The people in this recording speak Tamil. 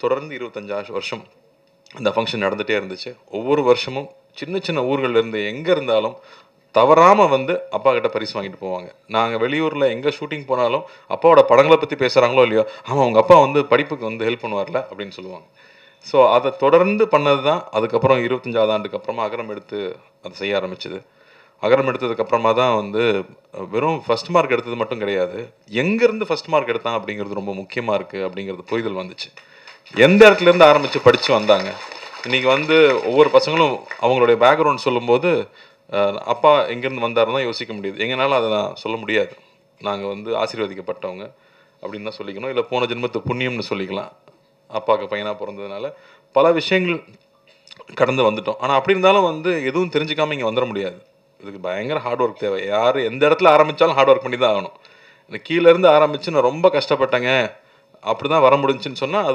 தொடர்ந்து 25 வருஷம் அந்த ஃபங்க்ஷன் நடந்துகிட்டே இருந்துச்சு. ஒவ்வொரு வருஷமும் சின்ன சின்ன ஊர்கள்ல இருந்து எங்கே இருந்தாலும் தவறாமல் வந்து அப்பா கிட்ட பரிசு வாங்கிட்டு போவாங்க. நாங்கள் வெளியூரில் எங்கே ஷூட்டிங் போனாலும் அப்பாவோட படங்களை பற்றி பேசுகிறாங்களோ இல்லையோ, ஆமாம் உங்கள் அப்பா வந்து படிப்புக்கு வந்து ஹெல்ப் பண்ணுவார்ல அப்படின்னு சொல்லுவாங்க. ஸோ அதை தொடர்ந்து பண்ணது தான் அதுக்கப்புறம் 25வது ஆண்டுக்கு அப்புறமா அகரம் எடுத்து அதை செய்ய ஆரம்பிச்சது. அகரம் எடுத்ததுக்கப்புறமா தான் வந்து வெறும் ஃபர்ஸ்ட் மார்க் எடுத்தது மட்டும் கிடையாது, எங்கேருந்து ஃபர்ஸ்ட் மார்க் எடுத்தான் அப்படிங்கிறது ரொம்ப முக்கியமாக இருக்குது அப்படிங்கிறது புரிதல் வந்துச்சு. எந்த இடத்துலேருந்து ஆரம்பித்து படித்து வந்தாங்க. இன்றைக்கி வந்து ஒவ்வொரு பசங்களும் அவங்களுடைய பேக்ரவுண்ட் சொல்லும்போது அப்பா எங்கேருந்து வந்தாருன்னு தான் யோசிக்க முடியுது. எங்களால் அதை நான் சொல்ல முடியாது. நாங்கள் வந்து ஆசீர்வதிக்கப்பட்டவங்க அப்படின்னு தான் சொல்லிக்கணும். இல்லை போன ஜென்மத்து புண்ணியம்னு சொல்லிக்கலாம். அப்பாவுக்கு பையனாக பிறந்ததுனால பல விஷயங்கள் கடந்து வந்துட்டோம். ஆனால் அப்படி இருந்தாலும் வந்து எதுவும் தெரிஞ்சுக்காமல் இங்கே வந்துட முடியாது. இதுக்கு பயங்கர ஹார்ட் ஒர்க் தேவை. யார் எந்த இடத்துல ஆரம்பித்தாலும் ஹார்ட் ஒர்க் பண்ணி தான் ஆகணும். இந்த கீழேருந்து ஆரம்பித்து நான் ரொம்ப கஷ்டப்பட்டேங்க அப்படி தான் வர முடிஞ்சுன்னு சொன்னால் அது